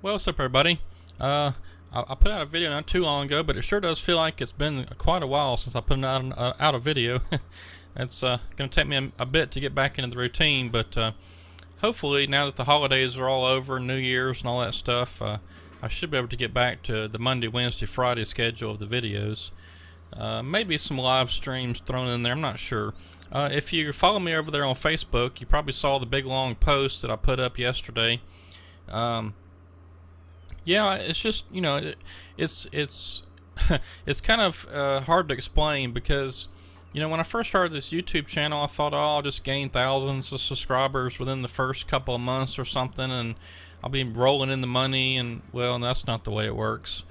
Well, what's up, everybody? I put out a video not too long ago, but it sure does feel like it's been quite a while since I put out a video. It's going to take me a bit to get back into the routine, but hopefully now that the holidays are all over, New Year's and all that stuff, I should be able to get back to the Monday, Wednesday, Friday schedule of the videos. Maybe some live streams thrown in there, I'm not sure. If you follow me over there on Facebook, you probably saw the big long post that I put up yesterday. Yeah, it's just, you know, it's it's kind of hard to explain because, you know, when I first started this YouTube channel, I thought, oh, I'll just gain thousands of subscribers within the first couple of months or something, and I'll be rolling in the money, and, well, that's not the way it works.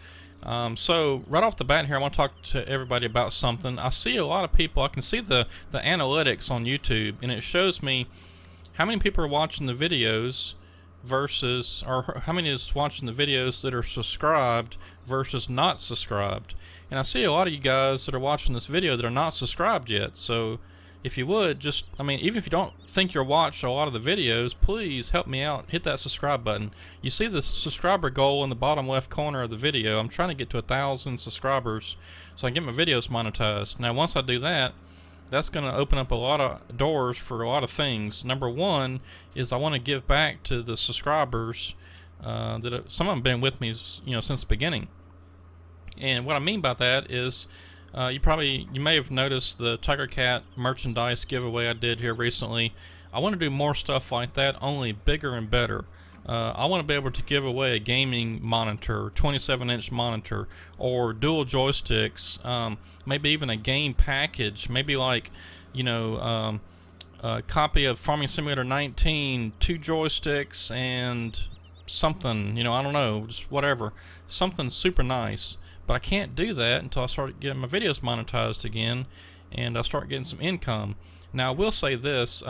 So right off the bat here, I want to talk to everybody about something. I see a lot of people, I can see the analytics on YouTube, and it shows me how many people are watching the videos versus, or how many is watching the videos that are subscribed versus not subscribed. And I see a lot of you guys that are watching this video that are not subscribed yet. So if you would just, I mean, even if you don't think you'll watch a lot of the videos, please help me out. Hit that subscribe button. You see the subscriber goal in the bottom left corner of the video. I'm trying to get to 1,000 subscribers so I can get my videos monetized. Now once I do that, that's going to open up a lot of doors for a lot of things. Number one is I want to give back to the subscribers that some of them have been with me, you know, since the beginning. And what I mean by that is you may have noticed the Tiger Cat merchandise giveaway I did here recently. I want to do more stuff like that, only bigger and better. I want to be able to give away a gaming monitor, 27-inch monitor, or dual joysticks, maybe even a game package, maybe like, you know, a copy of Farming Simulator 19, 2 joysticks, and something, you know, I don't know, just whatever, something super nice. But I can't do that until I start getting my videos monetized again, and I start getting some income. Now I will say this.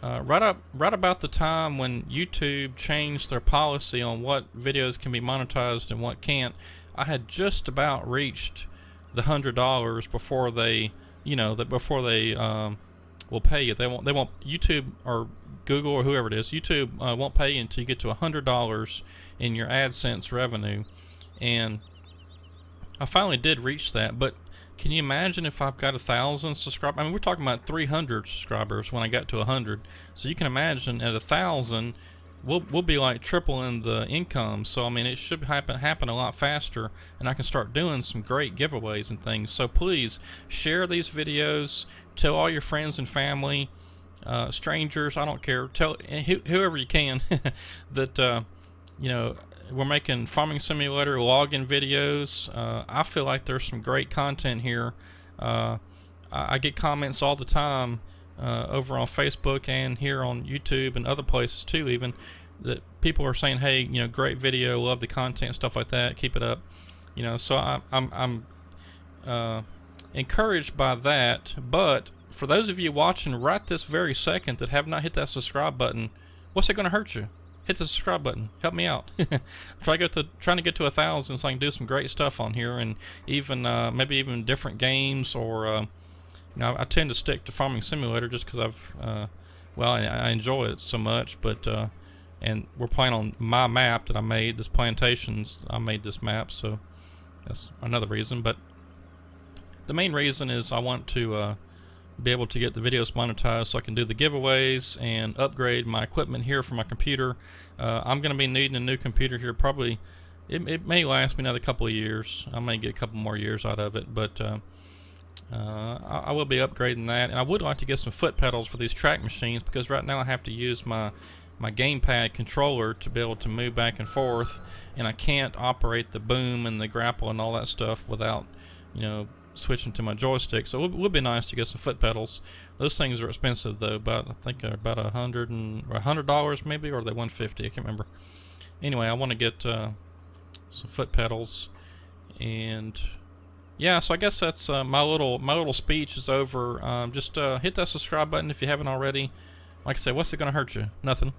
Right about the time when YouTube changed their policy on what videos can be monetized and what can't, I had just about reached the $100 before they, you know, will pay you. They won't YouTube or Google or whoever it is. YouTube won't pay you until you get to $100 in your AdSense revenue, and I finally did reach that. But can you imagine if I've got 1,000 subscribers? I mean, we're talking about 300 subscribers when I got to 100. So you can imagine at 1,000, we'll be like tripling the income. So I mean, it should happen a lot faster, and I can start doing some great giveaways and things. So please share these videos. Tell all your friends and family, strangers. I don't care. Tell whoever you can that you know, we're making Farming Simulator login videos. I feel like there's some great content here. I get comments all the time over on Facebook and here on YouTube and other places too, even, that people are saying, hey, you know, great video, love the content, stuff like that, keep it up. You know, so I'm encouraged by that. But for those of you watching right this very second that have not hit that subscribe button, what's it going to hurt you? Hit the subscribe button. Help me out. trying to get to 1,000 so I can do some great stuff on here, and even maybe even different games, or you know, I tend to stick to Farming Simulator just because I enjoy it so much. But and we're playing on my map that I made. This Plantations, I made this map, so that's another reason. But the main reason is I want to be able to get the videos monetized so I can do the giveaways and upgrade my equipment here for my computer. I'm going to be needing a new computer here probably. It may last me another couple of years. I may get a couple more years out of it, but I will be upgrading that. And I would like to get some foot pedals for these track machines, because right now I have to use my gamepad controller to be able to move back and forth, and I can't operate the boom and the grapple and all that stuff without, you know, switching to my joystick. So it would be nice to get some foot pedals. Those things are expensive though, I think they're about $100 maybe, or are they $150? I can't remember. Anyway, I want to get some foot pedals, and yeah. So I guess that's my little speech is over. Just hit that subscribe button if you haven't already. Like I said, what's it gonna hurt you? Nothing.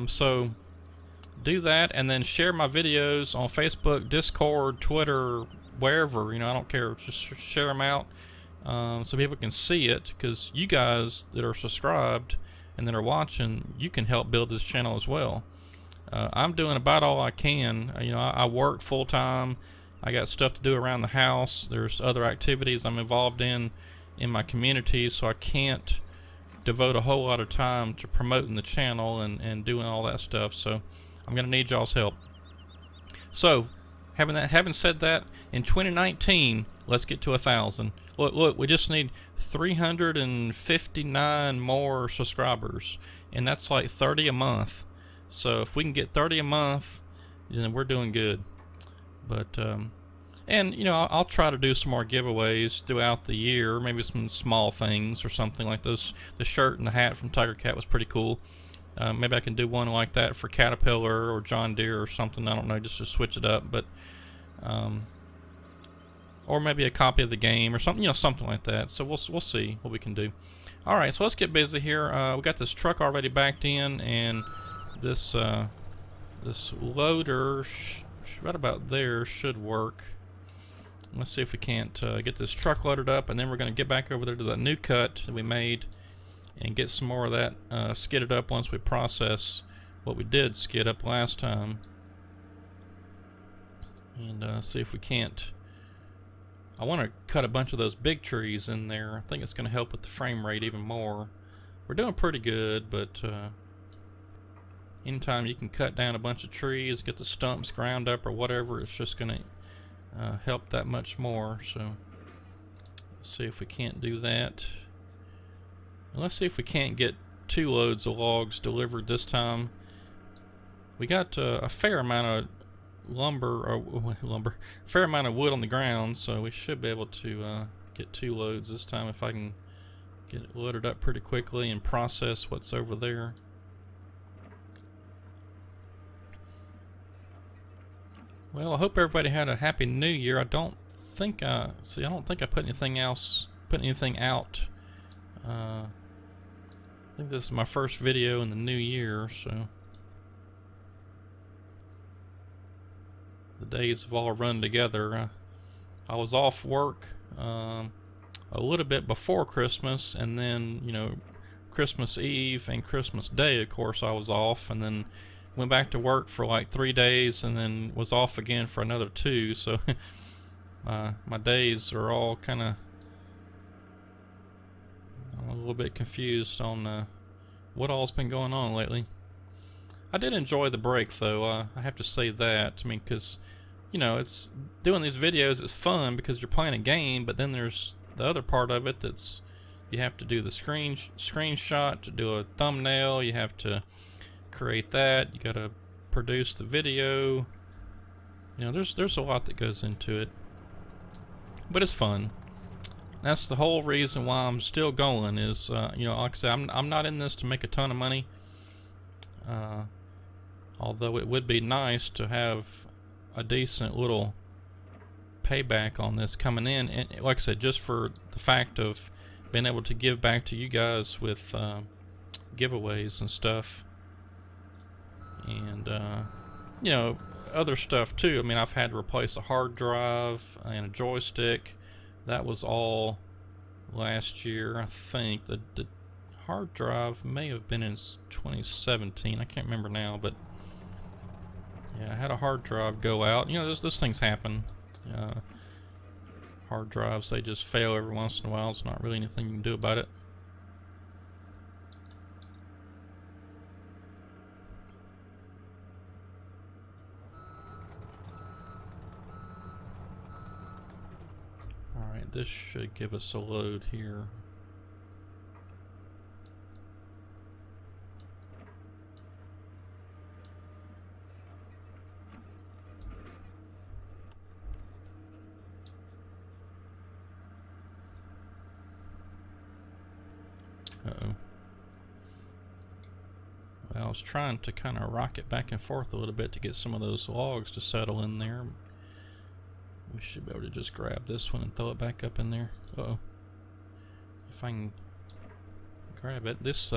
So do that, and then share my videos on Facebook, Discord, Twitter, wherever, you know, I don't care. Just share them out so people can see it, because you guys that are subscribed and that are watching, you can help build this channel as well. I'm doing about all I can. You know, I work full time. I got stuff to do around the house. There's other activities I'm involved in my community, so I can't devote a whole lot of time to promoting the channel and doing all that stuff. So I'm gonna need y'all's help. So having said that, in 2019, let's get to 1,000. Look, we just need 359 more subscribers, and that's like 30 a month. So if we can get 30 a month, then we're doing good. But and you know, I'll try to do some more giveaways throughout the year, maybe some small things or something like those. The shirt and the hat from Tiger Cat was pretty cool. Maybe I can do one like that for Caterpillar or John Deere or something. I don't know, just to switch it up. But or maybe a copy of the game or something, you know, something like that. So we'll see what we can do. All right, so let's get busy here. We got this truck already backed in, and this this loader right about there should work. Let's see if we can't get this truck loaded up, and then we're going to get back over there to that new cut that we made and get some more of that skidded up once we process what we did skid up last time. And see if we can't. I want to cut a bunch of those big trees in there. I think it's going to help with the frame rate even more. We're doing pretty good, but anytime you can cut down a bunch of trees, get the stumps ground up or whatever, it's just going to help that much more. So let's see if we can't do that. And let's see if we can't get 2 loads of logs delivered this time. We got a fair amount of fair amount of wood on the ground, so we should be able to get 2 loads this time if I can get it loaded up pretty quickly and process what's over there. Well, I hope everybody had a happy New Year. I don't think I put anything out. I think this is my first video in the new year, so the days have all run together. I was off work a little bit before Christmas, and then, you know, Christmas Eve and Christmas Day, of course, I was off, and then went back to work for like 3 days, and then was off again for another 2. So my days are all kind of, I'm a little bit confused on what all's been going on lately. I did enjoy the break, though. I have to say that. I mean, because, you know, it's doing these videos, it's fun because you're playing a game, but then there's the other part of it that's you have to do the screenshot to do a thumbnail. You have to create that. You got to produce the video. You know, there's a lot that goes into it, but it's fun. That's the whole reason why I'm still going. Is you know, like I said, I'm not in this to make a ton of money. Although it would be nice to have a decent little payback on this coming in, and like I said, just for the fact of being able to give back to you guys with giveaways and stuff, and you know, other stuff too. I mean, I've had to replace a hard drive and a joystick. That was all last year, I think. The hard drive may have been in 2017. I can't remember now, but yeah, I had a hard drive go out. You know, those things happen. Hard drives, they just fail every once in a while. It's not really anything you can do about it. Alright, this should give us a load here. Uh-oh. Well, I was trying to kind of rock it back and forth a little bit to get some of those logs to settle in there. We should be able to just grab this one and throw it back up in there. Uh-oh. If I can grab it. This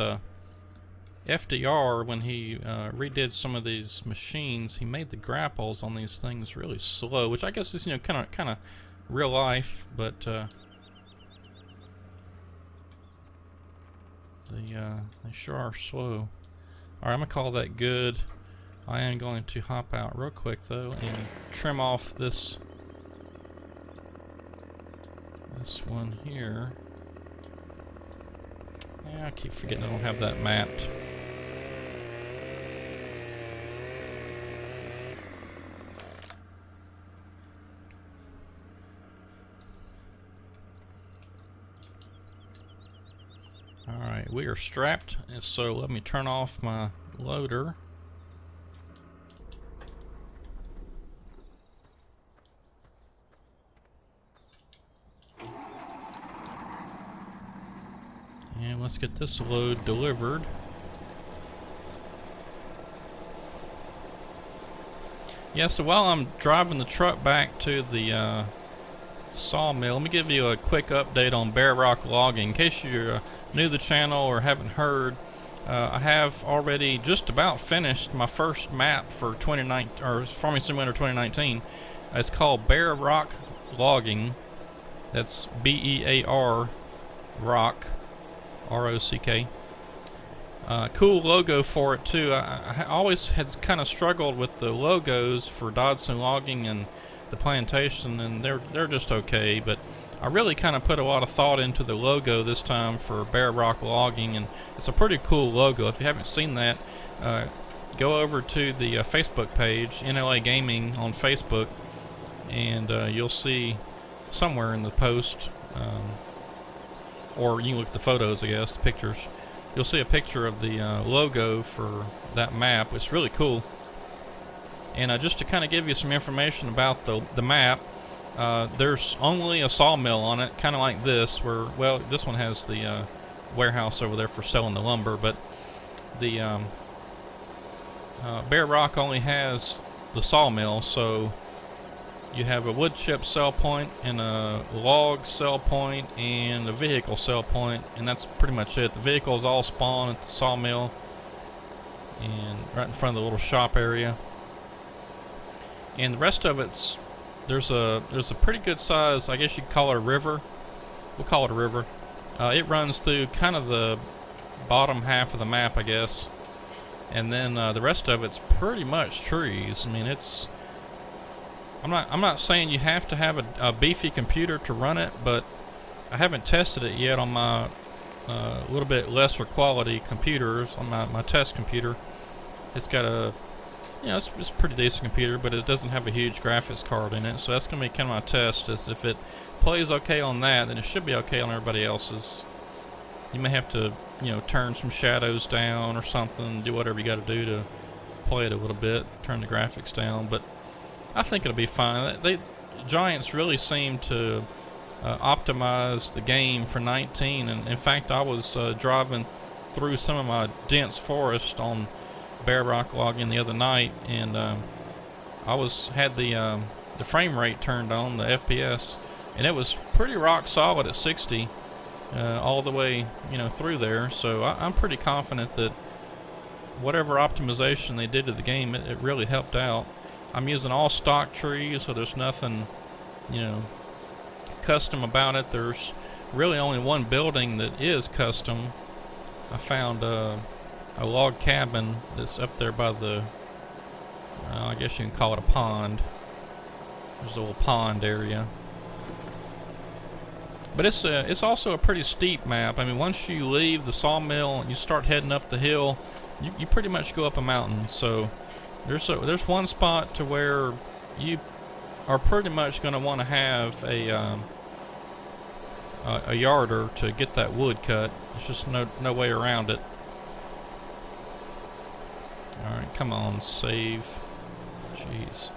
FDR, when he redid some of these machines, he made the grapples on these things really slow, which I guess is, you know, kind of real life, but they sure are slow. Alright, I'm gonna call that good. I am going to hop out real quick though and trim off this one here. Yeah, I keep forgetting I don't have that mapped. Alright, we are strapped, and so let me turn off my loader. And let's get this load delivered. Yeah, so while I'm driving the truck back to the sawmill, let me give you a quick update on Bear Rock logging. In case you're new to the channel or haven't heard, I have already just about finished my first map for 2019, or Farming Simulator 2019. It's called Bear Rock Logging. That's B-E-A-R Rock, R-O-C-K. Cool logo for it too. I always had kind of struggled with the logos for Dodson Logging and the Plantation, and they're just okay, but I really kind of put a lot of thought into the logo this time for Bear Rock Logging, and it's a pretty cool logo. If you haven't seen that, go over to the Facebook page, NLA Gaming on Facebook, and you'll see somewhere in the post, or you can look at the photos, I guess, the pictures. You'll see a picture of the logo for that map. It's really cool. And just to kind of give you some information about the map, there's only a sawmill on it, kind of like this, where, well, this one has the warehouse over there for selling the lumber, but the Bear Rock only has the sawmill, so you have a wood chip sell point and a log sell point and a vehicle sell point, and that's pretty much it. The vehicles all spawn at the sawmill and right in front of the little shop area. And the rest of it's, there's a pretty good size, I guess you'd call it a river. We'll call it a river. It runs through kind of the bottom half of the map, I guess. And then the rest of it's pretty much trees. I mean, it's, I'm not saying you have to have a beefy computer to run it, but I haven't tested it yet on my little bit lesser quality computers, on my test computer. It's got a, you know, it's a pretty decent computer, but it doesn't have a huge graphics card in it, so that's going to be kind of my test. Is if it plays okay on that, then it should be okay on everybody else's. You may have to, you know, turn some shadows down or something, do whatever you got to do to play it a little bit, turn the graphics down, but I think it'll be fine. Giants really seem to optimize the game for 19, and in fact I was driving through some of my dense forest on Bear Rock Logging the other night, and I had the frame rate turned on, the FPS, and it was pretty rock solid at 60 all the way, you know, through there. So I'm pretty confident that whatever optimization they did to the game, it really helped out. I'm using all stock trees, so there's nothing, you know, custom about it. There's really only one building that is custom. I found a log cabin that's up there by the, I guess you can call it a pond. There's a little pond area. But it's also a pretty steep map. I mean, once you leave the sawmill and you start heading up the hill, you pretty much go up a mountain. So there's one spot to where you are pretty much going to want to have a yarder to get that wood cut. There's just no way around it. Alright, come on, save. Jeez.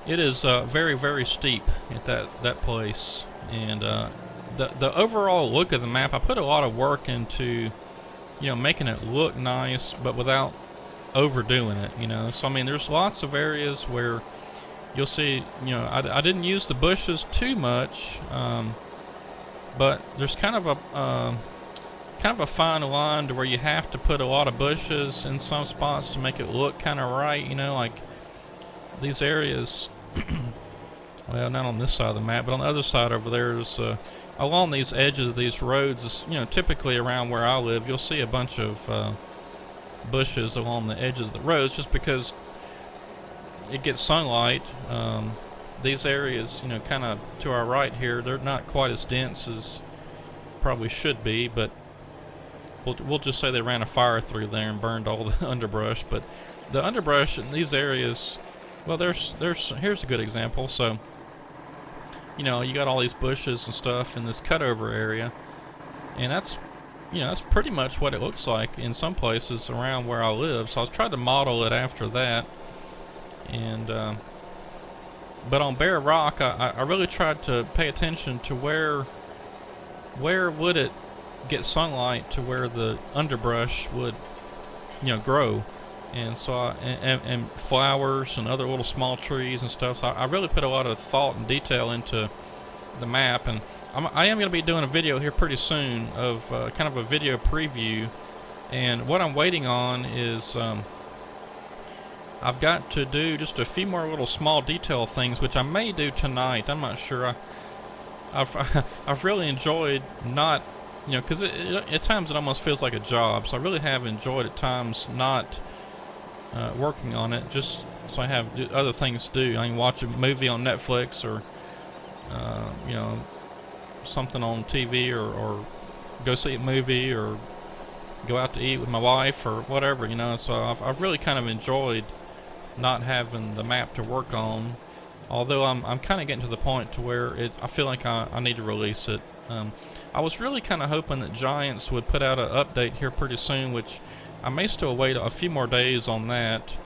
It is very, very steep at that place, and the overall look of the map, I put a lot of work into, you know, making it look nice, but without overdoing it, you know. So I mean, there's lots of areas where you'll see, you know, I didn't use the bushes too much, but there's kind of a fine line to where you have to put a lot of bushes in some spots to make it look kind of right, you know, like these areas. Well, not on this side of the map, but on the other side over there is along these edges of these roads, you know, typically around where I live, you'll see a bunch of bushes along the edges of the roads, just because it gets sunlight. These areas, you know, kind of to our right here, they're not quite as dense as probably should be, but we'll just say they ran a fire through there and burned all the underbrush. But the underbrush in these areas, well, here's a good example. So, you know, you got all these bushes and stuff in this cutover area, and that's, you know, that's pretty much what it looks like in some places around where I live. So I was trying to model it after that, and but on bare rock, I really tried to pay attention to where would it get sunlight to where the underbrush would, you know, grow, and so and flowers and other little small trees and stuff. So I really put a lot of thought and detail into the map, and I am going to be doing a video here pretty soon of kind of a video preview, and what I'm waiting on is I've got to do just a few more little small detail things, which I may do tonight. I'm not sure. I've really enjoyed not, you know, because at times it almost feels like a job. So I really have enjoyed at times not working on it, just so I have other things to do. I can watch a movie on Netflix, or you know, something on TV, or go see a movie, or go out to eat with my wife, or whatever, you know. So I've really kind of enjoyed not having the map to work on, although I'm kind of getting to the point to where I feel like I need to release it. I was really kind of hoping that Giants would put out an update here pretty soon, which I may still wait a few more days on that.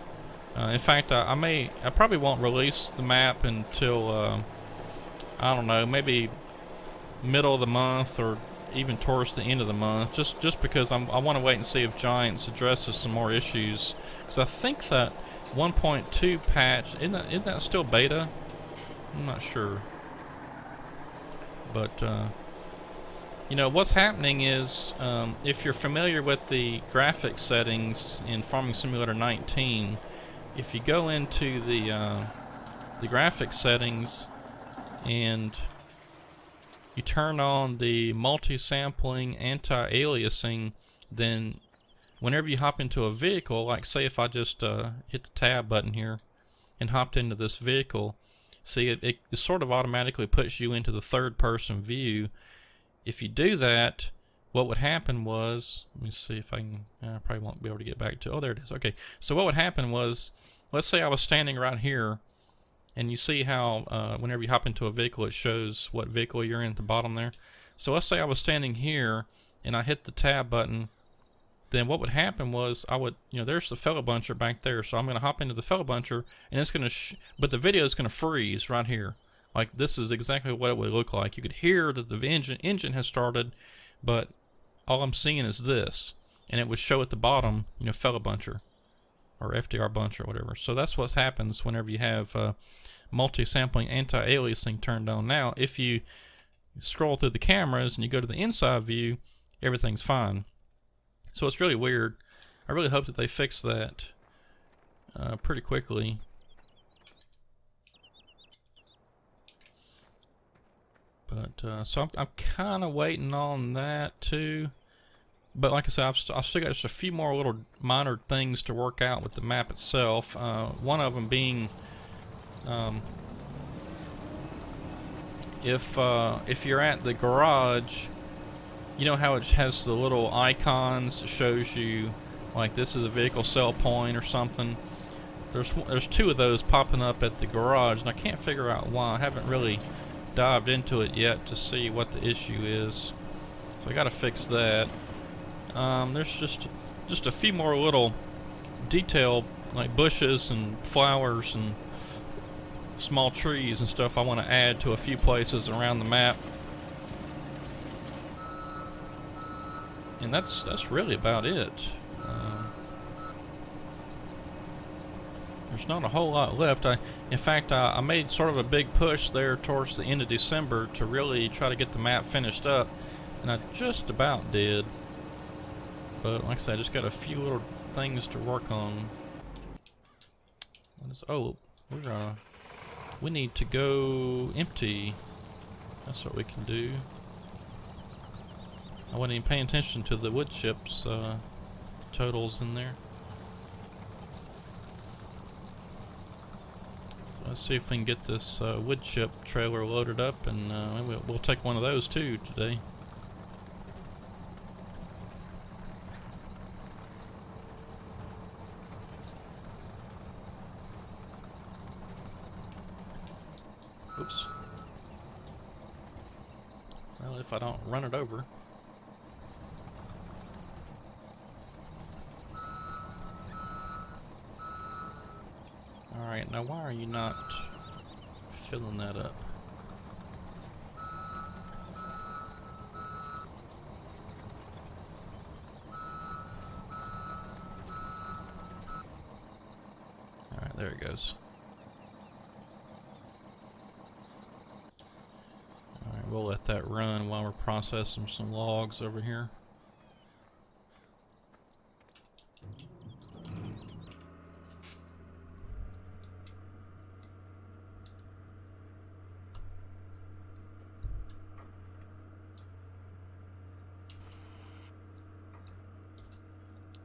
In fact, I probably won't release the map until I don't know, maybe middle of the month, or even towards the end of the month, just because I want to wait and see if Giants addresses some more issues, because I think that 1.2 patch, isn't that still beta? I'm not sure, but you know, what's happening is, if you're familiar with the graphics settings in Farming Simulator 19, if you go into the graphics settings and you turn on the multi-sampling anti-aliasing, then whenever you hop into a vehicle, like say if I just hit the tab button here and hopped into this vehicle, see it sort of automatically puts you into the third person view. If you do that, what would happen was, let me see if I can, I probably won't be able to get back to, oh, there it is. Okay, so what would happen was, let's say I was standing right here, and you see how whenever you hop into a vehicle, it shows what vehicle you're in at the bottom there. So let's say I was standing here and I hit the tab button, then what would happen was I would, you know, there's the fellow buncher back there, so I'm going to hop into the fellow buncher, and it's going to, but the video is going to freeze right here. Like, this is exactly what it would look like. You could hear that the engine has started, but all I'm seeing is this, and it would show at the bottom, you know, fellow buncher, or FDR buncher, or whatever. So that's what happens whenever you have multi-sampling anti-aliasing turned on. Now, if you scroll through the cameras and you go to the inside view, everything's fine. So it's really weird. I really hope that they fix that pretty quickly. But so I'm kind of waiting on that too. But like I said, I've still got just a few more little minor things to work out with the map itself. One of them being, if you're at the garage, you know how it has the little icons that shows you, like, this is a vehicle sell point or something. There's two of those popping up at the garage, and I can't figure out why. I haven't really dived into it yet to see what the issue is, so I got to fix that. There's just a few more little detail, like bushes and flowers and small trees and stuff, I want to add to a few places around the map. And that's really about it. There's not a whole lot left. In fact, I made sort of a big push there towards the end of December to really try to get the map finished up, and I just about did. But like I said, I just got a few little things to work on. Oh, we need to go empty. That's what we can do. I wasn't even paying attention to the wood chips totals in there. Let's see if we can get this wood chip trailer loaded up, and we'll take one of those too today. Oops. Well, if I don't run it over. Alright, now why are you not filling that up? Alright, there it goes. Alright, we'll let that run while we're processing some logs over here.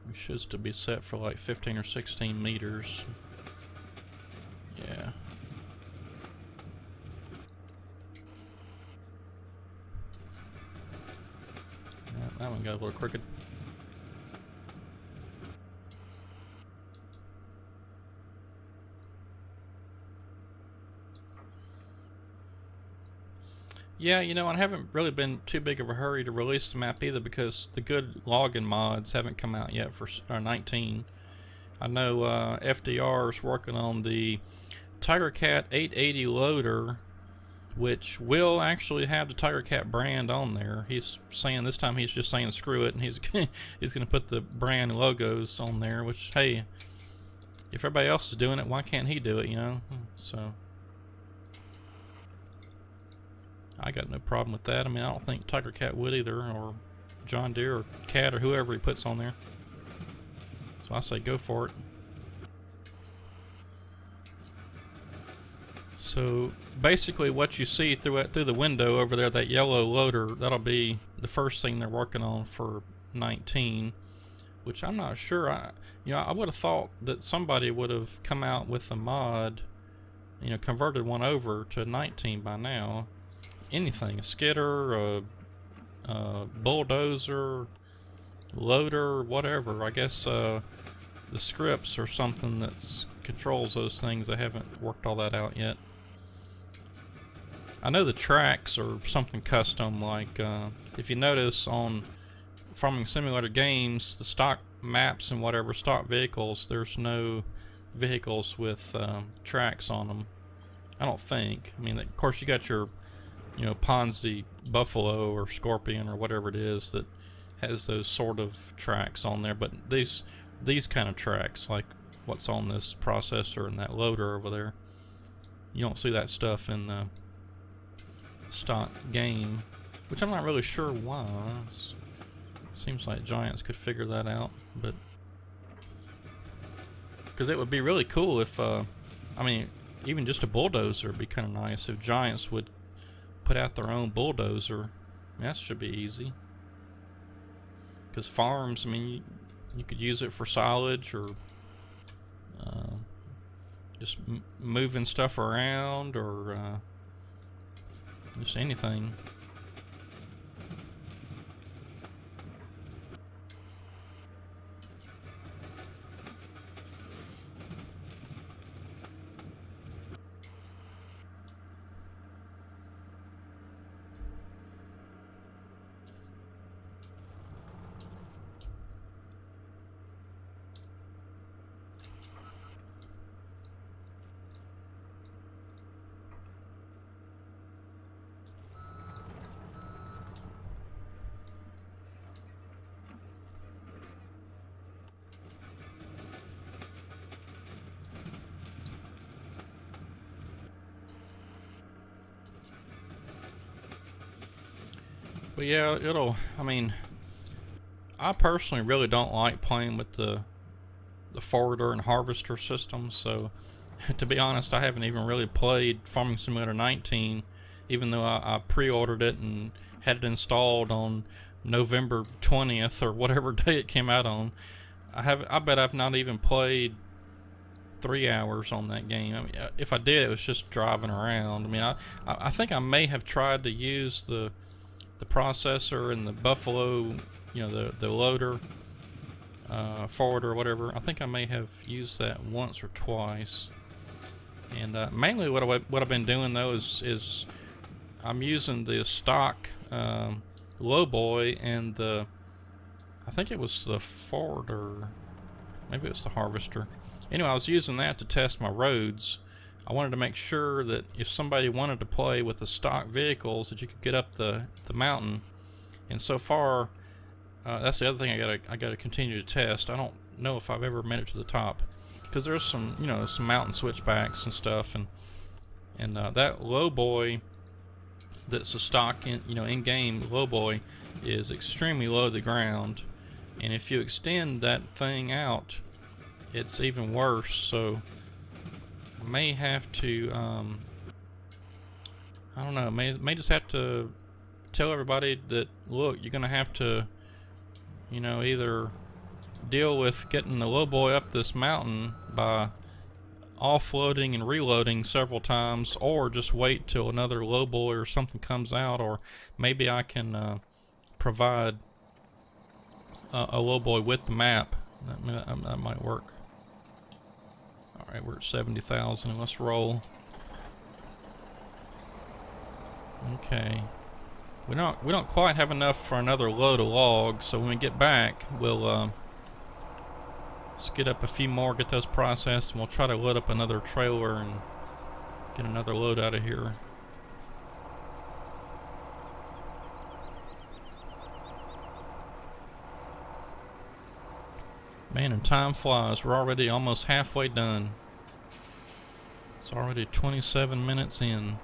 We should still be set for like 15 or 16 meters. Yeah. That one got a little crooked. Yeah, you know, I haven't really been too big of a hurry to release the map either because the good logging mods haven't come out yet for 19. I know FDR is working on the Tiger Cat 880 loader, which will actually have the Tiger Cat brand on there. He's saying this time he's just saying screw it, and he's he's going to put the brand logos on there. Which, hey, if everybody else is doing it, why can't he do it? You know, so. I got no problem with that. I mean, I don't think Tiger Cat would either, or John Deere, or Cat, or whoever he puts on there. So I say go for it. So basically what you see through the window over there, that yellow loader, that'll be the first thing they're working on for 19, which I'm not sure. I would have thought that somebody would have come out with a mod, you know, converted one over to 19 by now. Anything, a skidder, a bulldozer, loader, whatever. I guess the scripts or something that controls those things, they haven't worked all that out yet. I know the tracks are something custom, like if you notice on Farming Simulator games, the stock maps and whatever, stock vehicles, there's no vehicles with tracks on them, I don't think. I mean, of course you got your, you know, Ponzi Buffalo or Scorpion or whatever it is that has those sort of tracks on there, but these kind of tracks, like what's on this processor and that loader over there, you don't see that stuff in the stock game, which I'm not really sure why. Seems like Giants could figure that out, but because it would be really cool if I mean, even just a bulldozer would be kind of nice if Giants would put out their own bulldozer. That should be easy, because farms, I mean, you could use it for silage or just moving stuff around, or just anything. But yeah, I mean, I personally really don't like playing with the forwarder and harvester system, so to be honest, I haven't even really played Farming Simulator 19, even though I pre-ordered it and had it installed on November 20th or whatever day it came out on. I bet I've not even played 3 hours on that game. I mean, if I did, it was just driving around. I mean, I think I may have tried to use the processor and the Buffalo, you know, the loader, forwarder or whatever. I think I may have used that once or twice. And mainly what I've been doing though is I'm using the stock lowboy and I think it was the forwarder, maybe it was the harvester. Anyway, I was using that to test my roads. I wanted to make sure that if somebody wanted to play with the stock vehicles, that you could get up the mountain. And so far, that's the other thing I gotta continue to test. I don't know if I've ever made it to the top, because there's some, you know, some mountain switchbacks and stuff, and that lowboy that's a stock in-game lowboy is extremely low to the ground, and if you extend that thing out, it's even worse. So I may have to I don't know, may just have to tell everybody that, look, you're gonna have to, you know, either deal with getting the lowboy up this mountain by offloading and reloading several times, or just wait till another lowboy or something comes out, or maybe I can provide a lowboy with the map. That might work. Alright, we're at 70,000. Let's roll. Okay. We don't quite have enough for another load of logs, so when we get back, we'll let's get up a few more, get those processed, and we'll try to load up another trailer and get another load out of here. Man, and time flies. We're already almost halfway done. It's already 27 minutes in.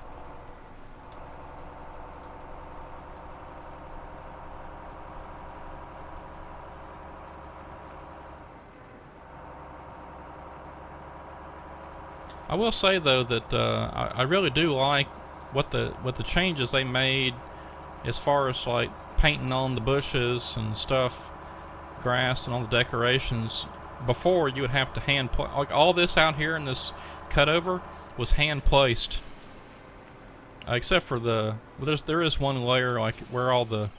I will say though that I really do like what the changes they made as far as like painting on the bushes and stuff, grass and all the decorations. Before, you would have to hand like all this out here in this cutover was hand placed, except for there is one layer like where all the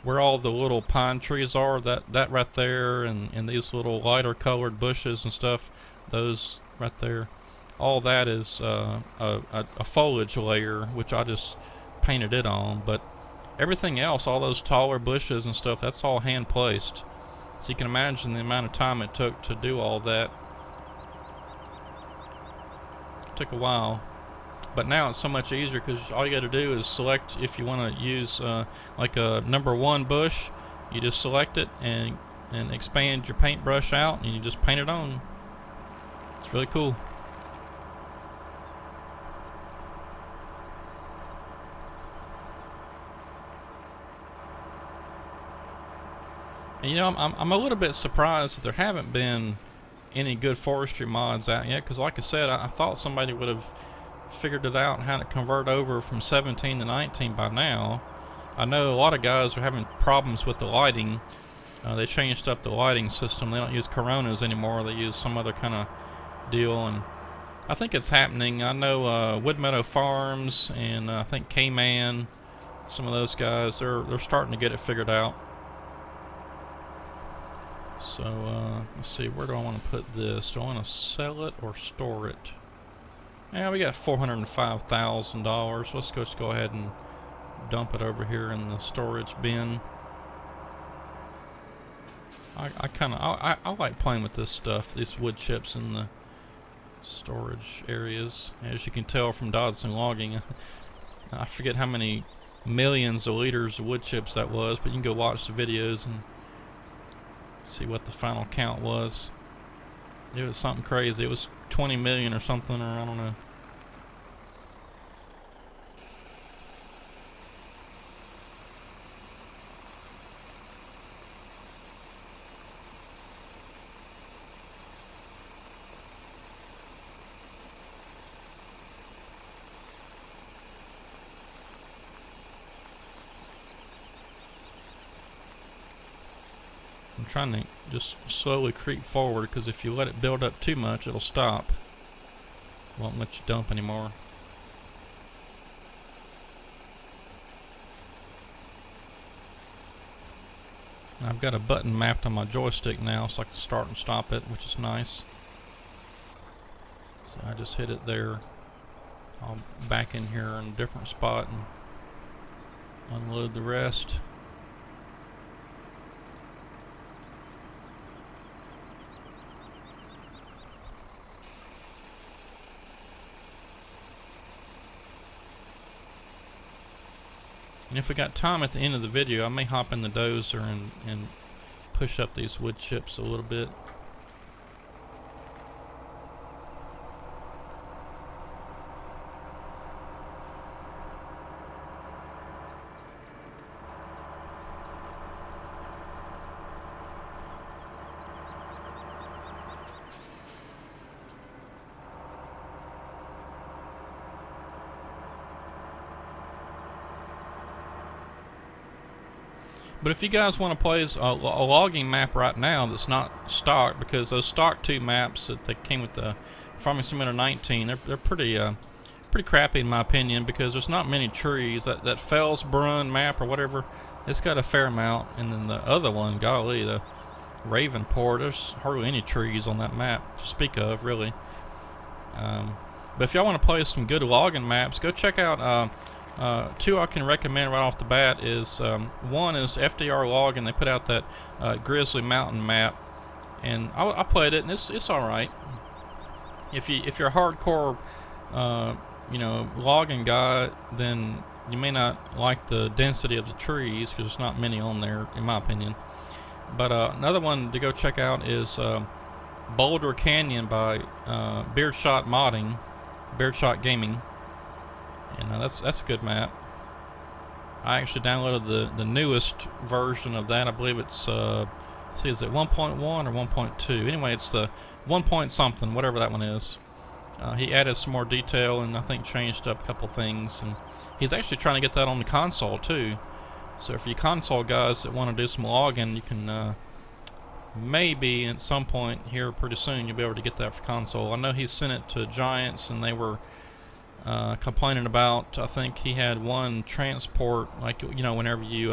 little pine trees are, that right there, and these little lighter colored bushes and stuff, those right there. All that is a foliage layer, which I just painted it on. But everything else, all those taller bushes and stuff, that's all hand placed. So you can imagine the amount of time it took to do all that. It took a while. But now it's so much easier, because all you got to do is select if you want to use like a #1 bush. You just select it and expand your paintbrush out, and you just paint it on. It's really cool. And you know, I'm a little bit surprised that there haven't been any good forestry mods out yet, because like I said, I thought somebody would have figured it out how to convert over from 17 to 19 by now. I know a lot of guys are having problems with the lighting. They changed up the lighting system. They don't use Coronas anymore. They use some other kind of deal, and I think it's happening. I know Wood Meadow Farms and I think K-Man, some of those guys, they're starting to get it figured out. So let's see, where do I want to put this? Do I want to sell it or store it? Yeah, we got $405,000. Let's just go ahead and dump it over here in the storage bin. I like playing with this stuff, these wood chips in the storage areas. As you can tell from Dodson Logging, I forget how many millions of liters of wood chips that was, but you can go watch the videos and see what the final count was. It was something crazy. It was 20 million or something, or I don't know. I'm trying to just slowly creep forward, because if you let it build up too much, it'll stop. Won't let you dump anymore. And I've got a button mapped on my joystick now, so I can start and stop it, which is nice. So I just hit it there. I'll back in here in a different spot and unload the rest. And if we got time at the end of the video, I may hop in the dozer and push up these wood chips a little bit. But if you guys want to play a logging map right now that's not stock, because those stock 2 maps that they came with the Farming Simulator 19, they're pretty crappy in my opinion, because there's not many trees. That Fells Brun map or whatever, it's got a fair amount, and then the other one, golly, the Ravenport, there's hardly any trees on that map to speak of, really. But if y'all want to play some good logging maps, go check out 2 I can recommend right off the bat. Is one is FDR Log, and they put out that Grizzly Mountain map, and I played it, and it's all right. If you're a hardcore logging guy, then you may not like the density of the trees, because there's not many on there in my opinion. But another one to go check out is Boulder Canyon by Beardshot Gaming. And that's a good map. I actually downloaded the newest version of that. I believe it's see, is it 1.1 or 1.2? Anyway, it's the 1 point something, whatever that one is. He added some more detail and I think changed up a couple things. And he's actually trying to get that on the console too. So for you console guys that want to do some logging, you can maybe at some point here pretty soon you'll be able to get that for console. I know he sent it to Giants and they were complaining about, I think he had one transport, like, whenever you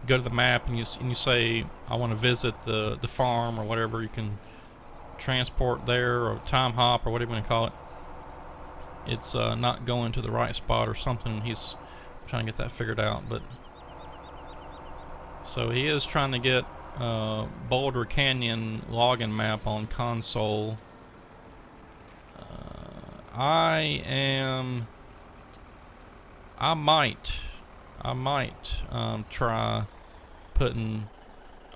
go to the map and you say I want to visit the farm or whatever, you can transport there, or time hop or whatever you want to call it. It's not going to the right spot or something. He's trying to get that figured out. But so he is trying to get Boulder Canyon logging map on console. I might try putting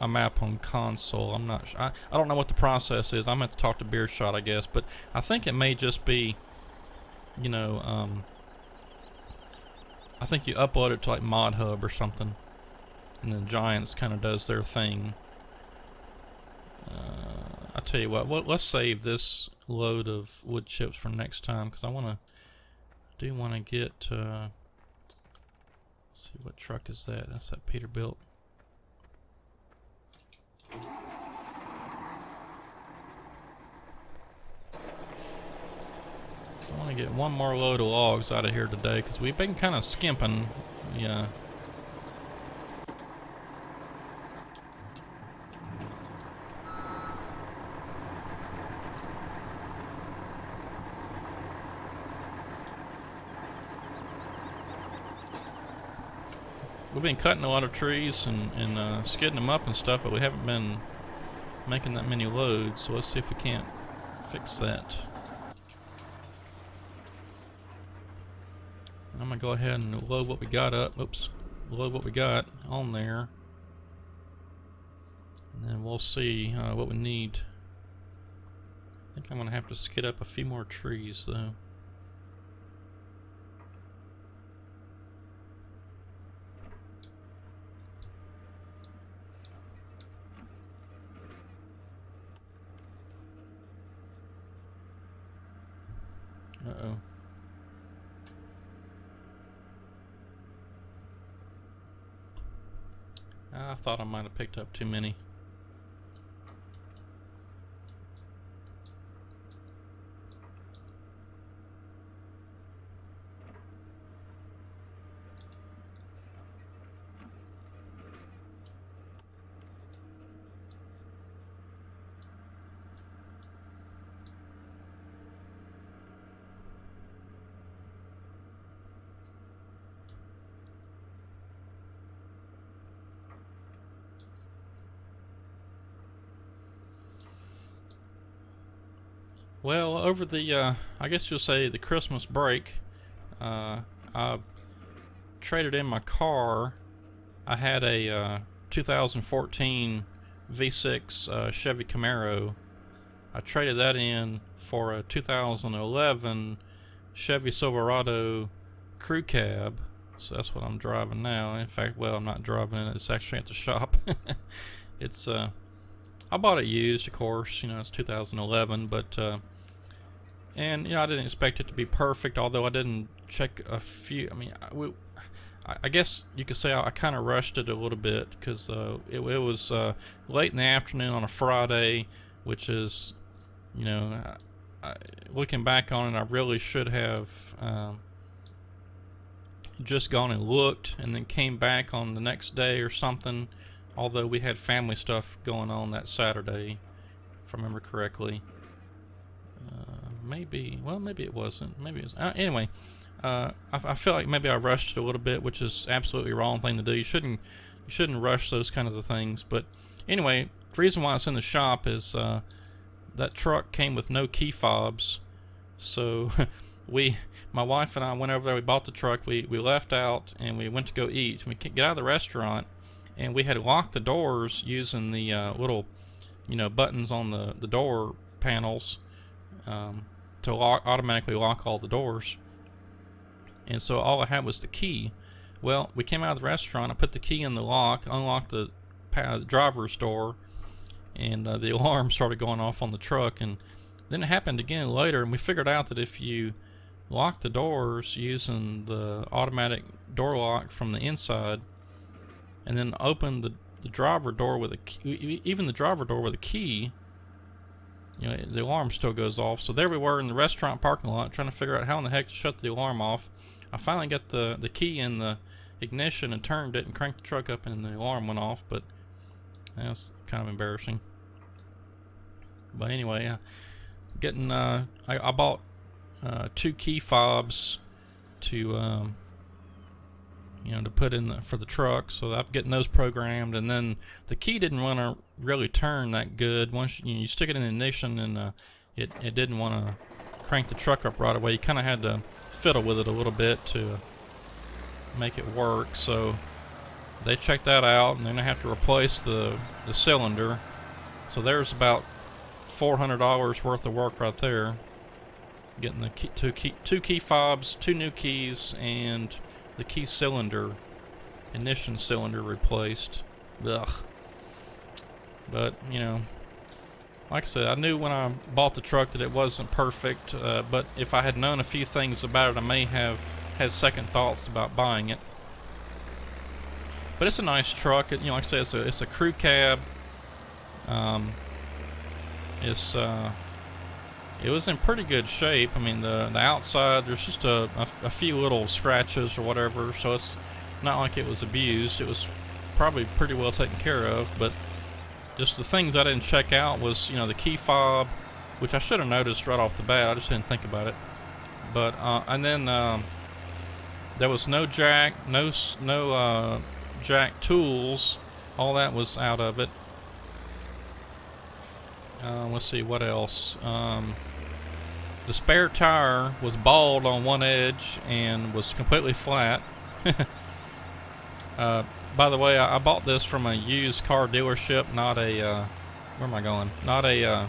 a map on console. I'm not sure. I don't know what the process is. I'm going to have to talk to Beardshot, I guess. But I think it may just be, I think you upload it to like Mod Hub or something, and then Giants kind of does their thing. I tell you what, let's save this load of wood chips for next time, because I do want to get let's see, what truck is that? That's that Peterbilt. I want to get one more load of logs out of here today, because we've been kind of skimping. Yeah. We've been cutting a lot of trees and skidding them up and stuff, but we haven't been making that many loads, so let's see if we can't fix that. I'm gonna go ahead and load what we got up. Oops, load what we got on there, and then we'll see what we need. I think I'm gonna have to skid up a few more trees though. Uh-oh. I thought I might have picked up too many. Well, over the I guess you'll say the Christmas break, I traded in my car. I had a 2014 V6 Chevy Camaro. I traded that in for a 2011 Chevy Silverado crew cab. So that's what I'm driving now. In fact, well, I'm not driving it. It's actually at the shop. It's I bought it used, of course. You know, it's 2011, but and you know, I didn't expect it to be perfect. Although I didn't check a few. I mean, I guess you could say I kind of rushed it a little bit because it was late in the afternoon on a Friday, which is, you know, looking back on it, I really should have just gone and looked and then came back on the next day or something. Although we had family stuff going on that Saturday, if I remember correctly. Maybe it wasn't. Maybe it was. Anyway. I feel like maybe I rushed it a little bit, which is absolutely the wrong thing to do. You shouldn't rush those kinds of things. But anyway, the reason why it's in the shop is that truck came with no key fobs. So my wife and I went over there. We bought the truck. We left out and we went to go eat. We get out of the restaurant and we had locked the doors using the little, you know, buttons on the door panels to automatically lock all the doors. And so all I had was the key. Well, we came out of the restaurant. I put the key in the lock, unlocked the driver's door, and the alarm started going off on the truck. And then it happened again later, and we figured out that if you lock the doors using the automatic door lock from the inside, and then open the driver door with a key, even the driver door with a key, you know, the alarm still goes off. So there we were in the restaurant parking lot trying to figure out how in the heck to shut the alarm off. I finally got the key in the ignition and turned it and cranked the truck up and the alarm went off, but that's kind of embarrassing. But anyway, I bought 2 key fobs to you know, to put in for the truck, so I'm getting those programmed. And then the key didn't want to really turn that good. Once you stick it in the ignition, and it didn't want to crank the truck up right away. You kind of had to fiddle with it a little bit to make it work. So they checked that out, and then I have to replace the cylinder. So there's about $400 worth of work right there. Getting the two key fobs, 2 new keys, and the key cylinder, ignition cylinder replaced. Ugh. But, you know, like I said, I knew when I bought the truck that it wasn't perfect, but if I had known a few things about it, I may have had second thoughts about buying it. But it's a nice truck. It, you know, like I said, it's a crew cab. It was in pretty good shape. I mean, the outside, there's just a few little scratches or whatever, so it's not like it was abused. It was probably pretty well taken care of, but just the things I didn't check out was, you know, the key fob, which I should have noticed right off the bat. I just didn't think about it. But and then there was no jack, no jack tools. All that was out of it. Let's see what else. The spare tire was bald on one edge and was completely flat. By the way, I bought this from a used car dealership, not a where am I going? Not a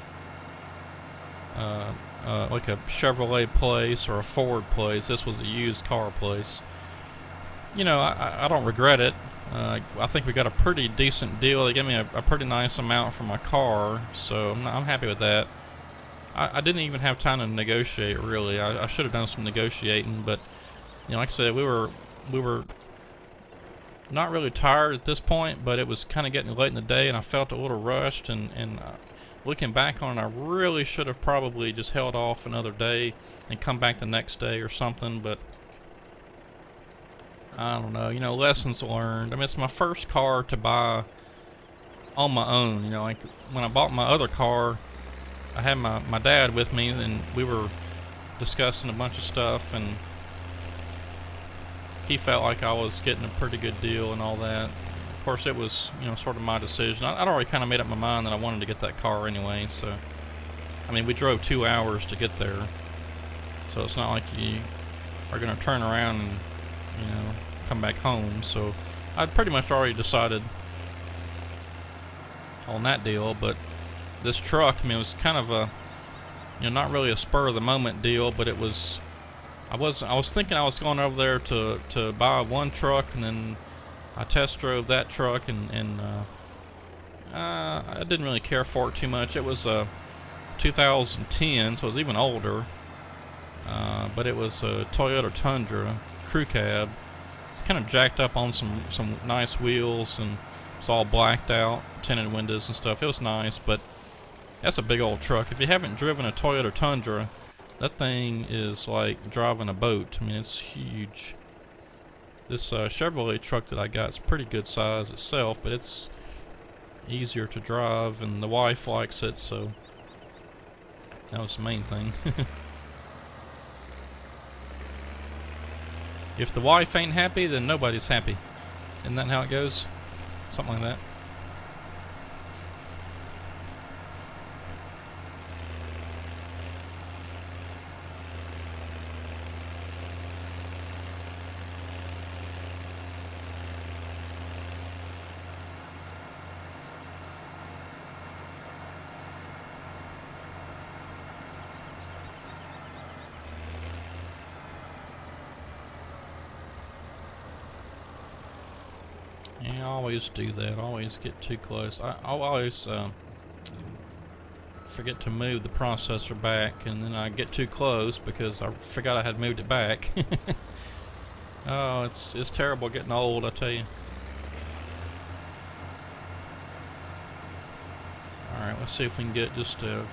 like a Chevrolet place or a Ford place. This was a used car place. You know, I don't regret it. I think we got a pretty decent deal. They gave me a pretty nice amount for my car, so I'm happy with that. I didn't even have time to negotiate, really. I should have done some negotiating, but you know, like I said, we were not really tired at this point, but it was kind of getting late in the day, and I felt a little rushed. And looking back on it, I really should have probably just held off another day and come back the next day or something. But I don't know. You know, lessons learned. I mean, it's my first car to buy on my own. You know, like when I bought my other car, I had my dad with me, and we were discussing a bunch of stuff, and he felt like I was getting a pretty good deal and all that. Of course, it was, you know, sort of my decision. I'd already kind of made up my mind that I wanted to get that car anyway, so. I mean, we drove 2 hours to get there, so it's not like you are going to turn around and, you know, come back home. So I'd pretty much already decided on that deal. But this truck, I mean, it was kind of a, you know, not really a spur of the moment deal, but it was. I was thinking I was going over there to buy one truck, and then I test drove that truck, and I didn't really care for it too much. It was a 2010, so it was even older, but it was a Toyota Tundra crew cab. It's kind of jacked up on some nice wheels, and it's all blacked out, tinted windows and stuff. It was nice, but that's a big old truck. If you haven't driven a Toyota Tundra, that thing is like driving a boat. I mean, it's huge. This Chevrolet truck that I got is pretty good size itself, but it's easier to drive, and the wife likes it, so that was the main thing. If the wife ain't happy, then nobody's happy. Isn't that how it goes? Something like that. Yeah, I always do that. I always get too close. I'll always forget to move the processor back, and then I get too close because I forgot I had moved it back. Oh, it's terrible getting old, I tell you. Alright, let's see if we can get just 2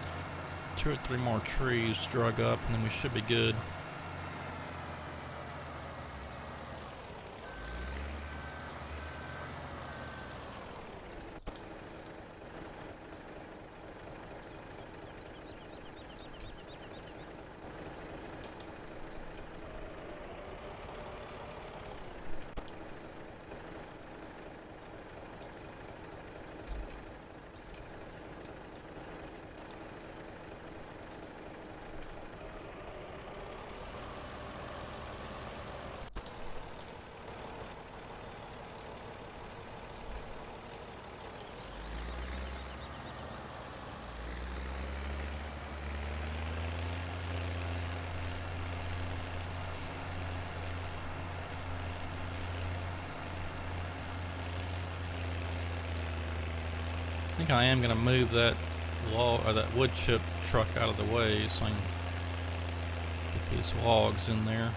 or 3 more trees drug up, and then we should be good. I think I am going to move that log or that wood chip truck out of the way so I can get these logs in there.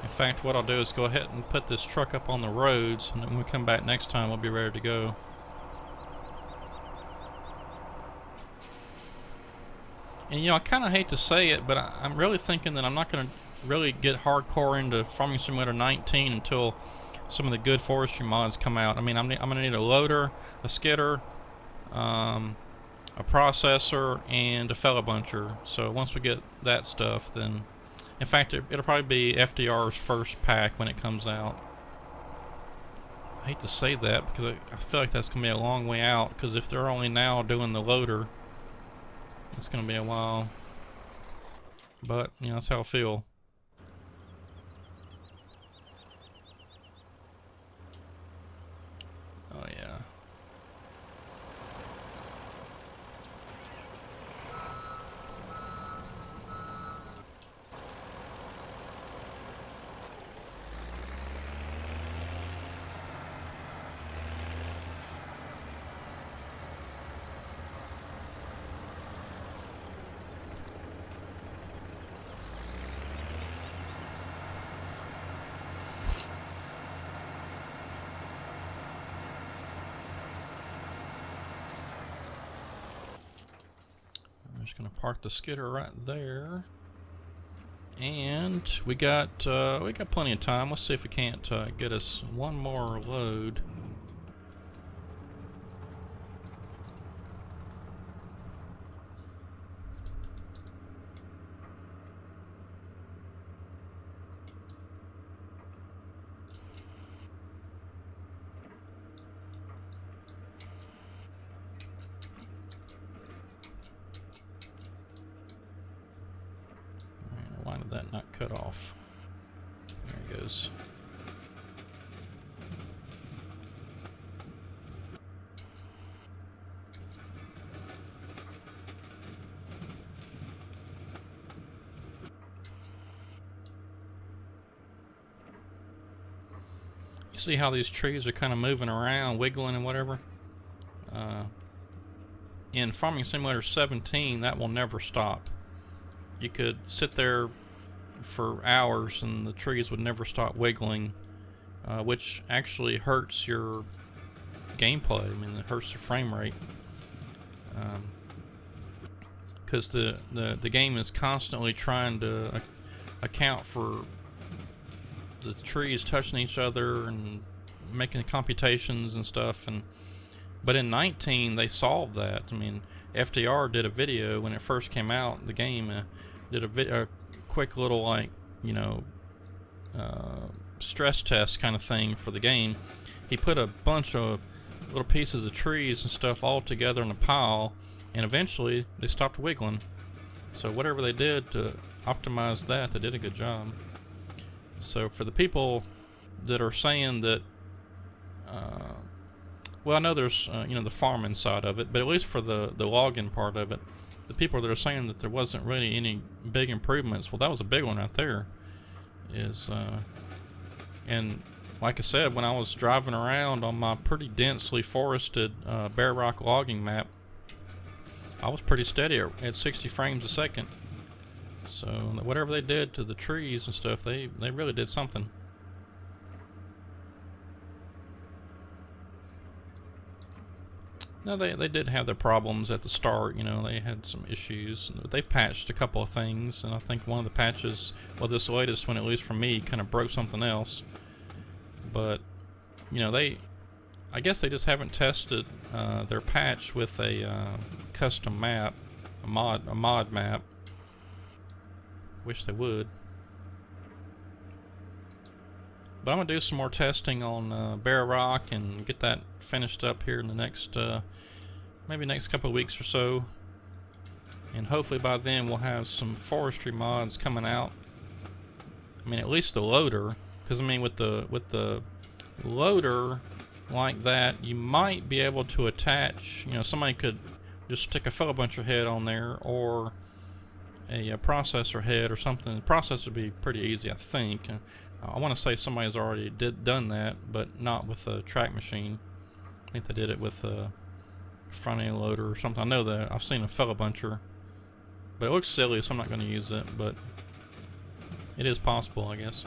In fact, what I'll do is go ahead and put this truck up on the roads, and then when we come back next time, we'll be ready to go. And you know, I kind of hate to say it, but I'm really thinking that I'm not going to really get hardcore into Farming Simulator 19 until some of the good forestry mods come out. I mean, I'm going to need a loader, a skidder, a processor, and a fellow buncher. So once we get that stuff, then in fact it'll probably be FDR's first pack when it comes out. I hate to say that because I feel like that's going to be a long way out, because if they're only now doing the loader, it's going to be a while, but you know, that's how I feel. Oh yeah. I'm just gonna park the skidder right there, and we got plenty of time. Let's see if we can't get us one more load. that not cut off? There it goes. You see how these trees are kind of moving around, wiggling and whatever? In Farming Simulator 17, that will never stop. You could sit there for hours and the trees would never stop wiggling, which actually hurts your gameplay. I mean, it hurts the frame rate, because the game is constantly trying to account for the trees touching each other and making computations and stuff. But in 19 they solved that. I mean, FDR did a video when it first came out. The game did a quick little, like, you know, stress test kind of thing for the game. He put a bunch of little pieces of trees and stuff all together in a pile, and eventually they stopped wiggling. So whatever they did to optimize that, they did a good job. So for the people that are saying that, well, I know there's you know, the farming side of it, but at least for the logging part of it, the people that are saying that there wasn't really any big improvements, well, that was a big one right there. And like I said, when I was driving around on my pretty densely forested bare rock logging map, I was pretty steady at 60 frames a second. So whatever they did to the trees and stuff, they really did something. Now they did have their problems at the start. You know, they had some issues. They've patched a couple of things, and I think one of the patches, well, this latest one, at least for me, kind of broke something else. But you know, I guess they just haven't tested their patch with a custom map, a mod map. Wish they would. But I'm gonna do some more testing on bare rock and get that finished up here in the next maybe next couple of weeks or so, and hopefully by then we'll have some forestry mods coming out. I mean, at least the loader, because I mean, with the loader like that, you might be able to attach, you know, somebody could just stick a filibuster head on there, or a processor head or something. The processor would be pretty easy, I think. I want to say somebody's already done that, but not with a track machine. I think they did it with a front end loader or something. I know that I've seen a filibuster, but it looks silly, so I'm not going to use it, but it is possible, I guess.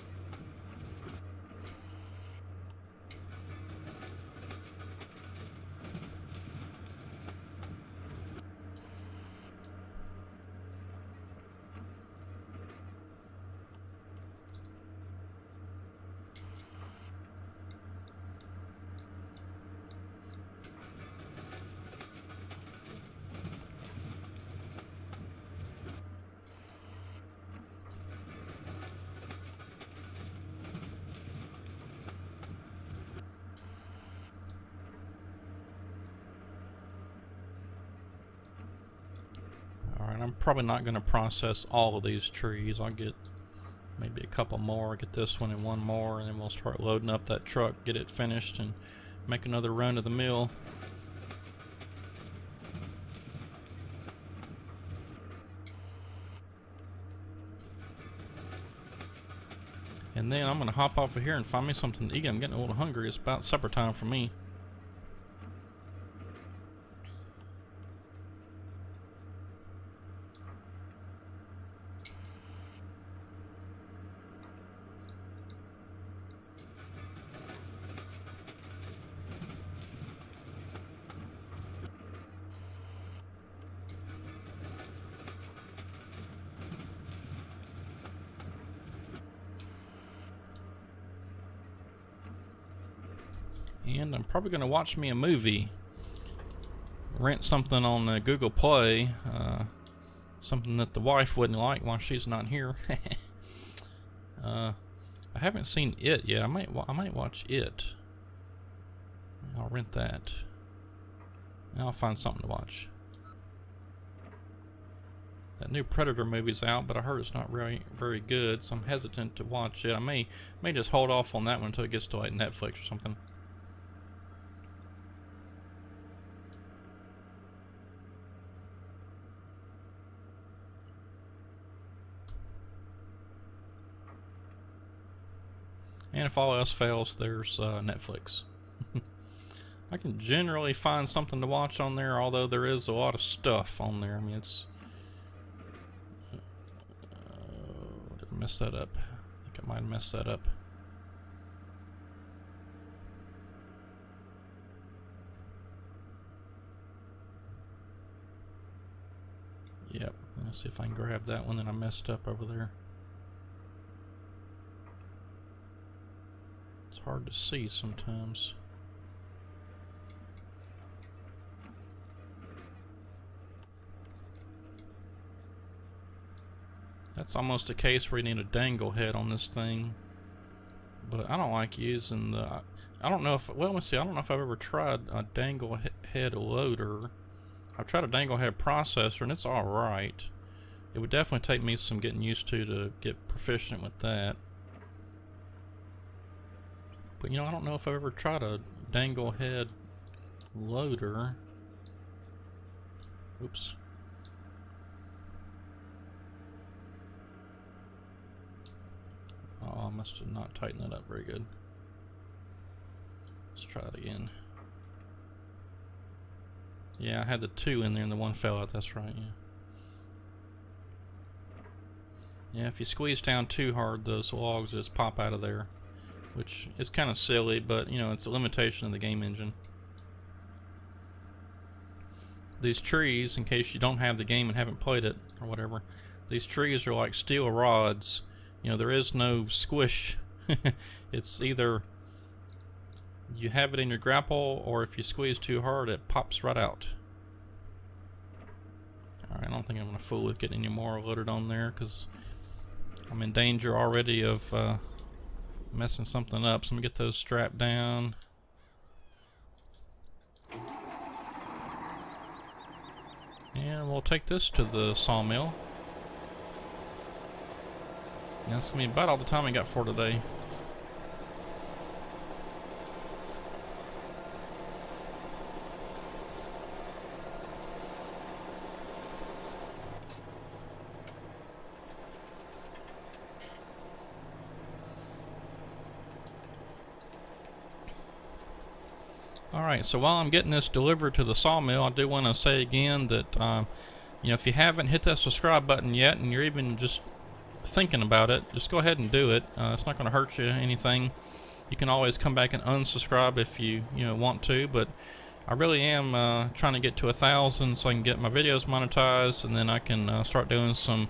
Alright, I'm probably not going to process all of these trees. I'll get maybe a couple more, get this one and one more, and then we'll start loading up that truck, get it finished, and make another run to the mill. And then I'm going to hop off of here and find me something to eat. I'm getting a little hungry. It's about supper time for me. And I'm probably going to watch me a movie. Rent something on Google Play. Something that the wife wouldn't like while she's not here. I haven't seen It yet. I might watch It. I'll rent that. I'll find something to watch. That new Predator movie's out, but I heard it's not very good, so I'm hesitant to watch it. I may just hold off on that one until it gets to like Netflix or something. And if all else fails, there's Netflix. I can generally find something to watch on there, although there is a lot of stuff on there. I mean, it's... did I mess that up? I think I might have messed that up. Yep, let's see if I can grab that one that I messed up over there. It's hard to see sometimes. That's almost a case where you need a dangle head on this thing, but I don't like using the... I don't know if... well, let's see. I don't know if I've ever tried a dangle head loader. I've tried a dangle head processor, and it's alright. It would definitely take me some getting used to get proficient with that. But, you know, I don't know if I've ever tried a dangle head loader. Oops. Oh, I must have not tightened that up very good. Let's try it again. Yeah, I had the 2 in there and the 1 fell out, that's right, yeah. Yeah, if you squeeze down too hard, those logs just pop out of there. Which is kind of silly, but, you know, it's a limitation of the game engine. These trees, in case you don't have the game and haven't played it, or whatever, these trees are like steel rods. You know, there is no squish. It's either you have it in your grapple, or if you squeeze too hard, it pops right out. Alright, I don't think I'm going to fool with getting any more loaded on there, because I'm in danger already of messing something up. So let me get those strapped down. And we'll take this to the sawmill. That's gonna be about all the time I got for today. Alright, so while I'm getting this delivered to the sawmill, I do want to say again that you know, if you haven't hit that subscribe button yet, and you're even just thinking about it, just go ahead and do it. It's not going to hurt you anything. You can always come back and unsubscribe if you want to, but I really am trying to get to 1,000 so I can get my videos monetized, and then I can start doing some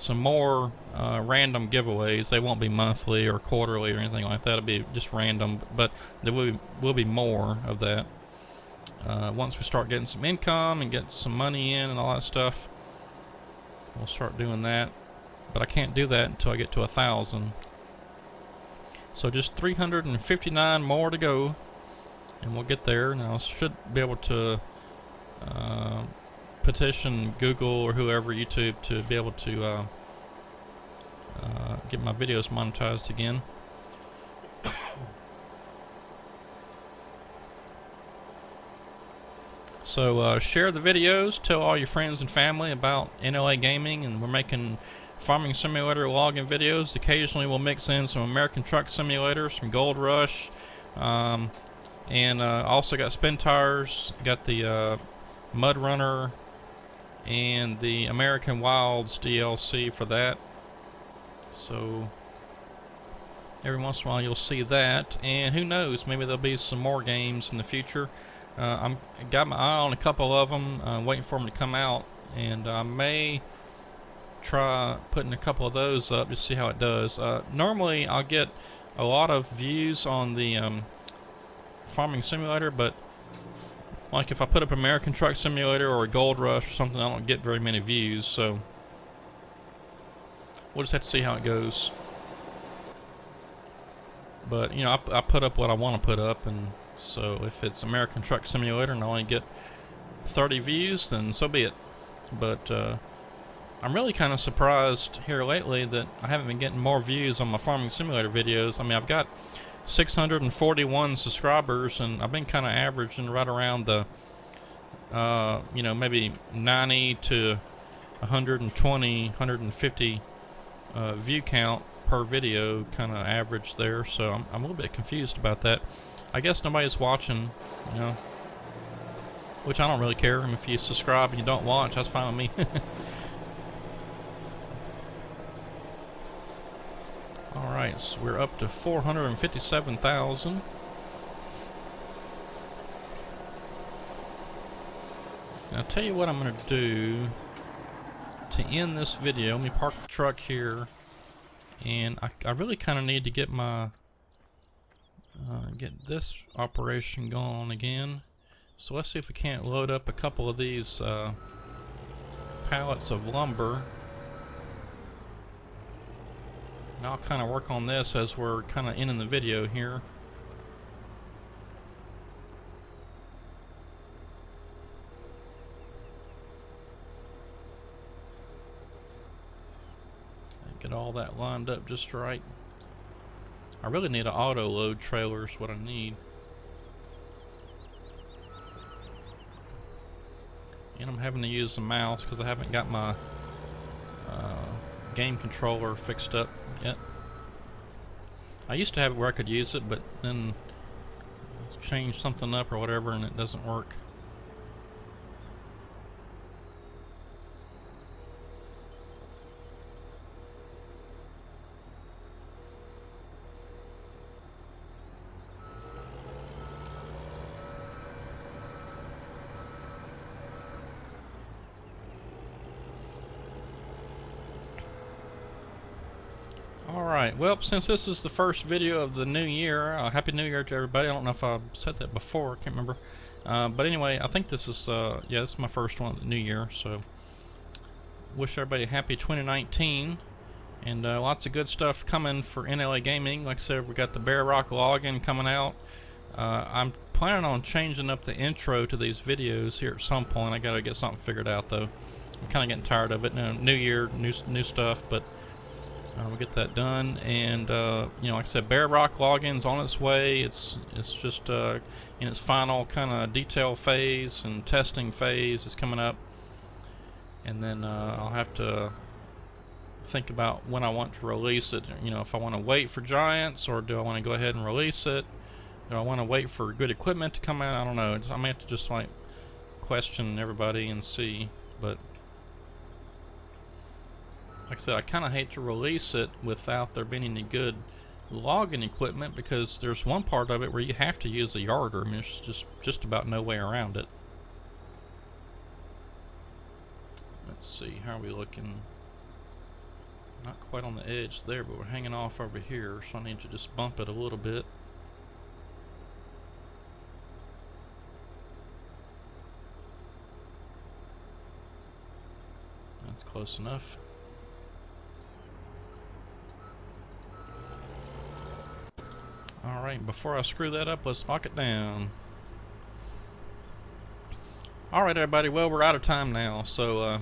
more random giveaways. They won't be monthly or quarterly or anything like that. It'll be just random, but there will be more of that once we start getting some income and get some money in and all that stuff. We'll start doing that. But I can't do that until I get to 1,000. So just 359 more to go, and we'll get there. And I should be able to petition Google or whoever, YouTube, to be able to get my videos monetized again. So share the videos, tell all your friends and family about NLA Gaming, and we're making Farming Simulator login videos. Occasionally we'll mix in some American Truck Simulators from Gold Rush, and also got Spin Tires, got the Mud Runner, and the American Wilds DLC for that. So every once in a while you'll see that, and who knows, maybe there'll be some more games in the future. I got my eye on a couple of them, waiting for them to come out, and I may try putting a couple of those up to see how it does. Normally I'll get a lot of views on the Farming Simulator, but like if I put up American Truck Simulator or a Gold Rush or something, I don't get very many views, so we'll just have to see how it goes. But you know, I put up what I want to put up, and so if it's American Truck Simulator and I only get 30 views, then so be it. But I'm really kind of surprised here lately that I haven't been getting more views on my Farming Simulator videos. I mean, I've got 641 subscribers, and I've been kind of averaging right around the, you know, maybe 90 to 120, 150 view count per video, kind of average there. So I'm a little bit confused about that. I guess nobody's watching, you know, which I don't really care. I mean, if you subscribe and you don't watch, that's fine with me. Alright, so we're up to 457,000. Now, I'll tell you what I'm going to do to end this video. Let me park the truck here, and I really kind of need to get my get this operation going again. So let's see if we can't load up a couple of these pallets of lumber. And I'll kind of work on this as we're kind of ending the video here. Get all that lined up just right. I really need an auto load trailer is what I need. And I'm having to use the mouse because I haven't got my game controller fixed up yet. I used to have it where I could use it, but then change something up or whatever and it doesn't work. Alright, well, since this is the first video of the new year, Happy New Year to everybody. I don't know if I said that before, I can't remember. But anyway, I think this is, yeah, this is my first one of the new year, so wish everybody a happy 2019. And lots of good stuff coming for NLA Gaming. Like I said, we got the Bear Rock login coming out. I'm planning on changing up the intro to these videos here at some point. I gotta get something figured out, though. I'm kind of getting tired of it. New year, new stuff, but we'll get that done. And you know, like I said, Bear Rock login's on its way. It's just in its final kind of detail phase and testing phase is coming up. And then I'll have to think about when I want to release it. You know, if I want to wait for Giants, or do I want to go ahead and release it? Do I want to wait for good equipment to come out? I don't know. I may have to just like question everybody and see. But like I said, I kind of hate to release it without there being any good logging equipment, because there's one part of it where you have to use a yarder. I mean, there's just about no way around it. Let's see, how are we looking? Not quite on the edge there, but we're hanging off over here, so I need to just bump it a little bit. That's close enough. Alright, before I screw that up, let's lock it down. Alright everybody, well, we're out of time now, so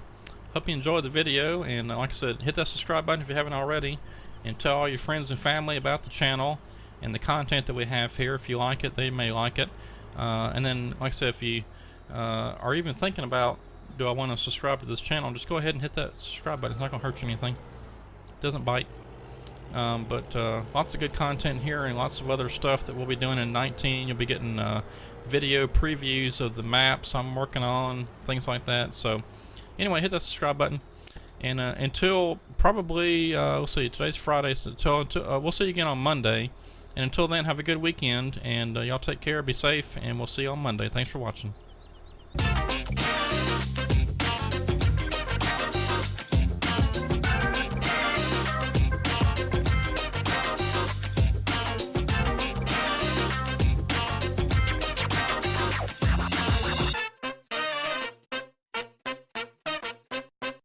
hope you enjoyed the video, and like I said, hit that subscribe button if you haven't already, and tell all your friends and family about the channel and the content that we have here. If you like it, they may like it. And then, like I said, if you are even thinking about, do I want to subscribe to this channel, just go ahead and hit that subscribe button. It's not going to hurt you anything. It doesn't bite. But lots of good content here, and lots of other stuff that we'll be doing in 19. You'll be getting video previews of the maps I'm working on, things like that. So anyway, hit that subscribe button, and until probably let's see, today's Friday, so until we'll see you again on Monday, and until then, have a good weekend, and y'all take care, be safe, and we'll see you on Monday. Thanks for watching.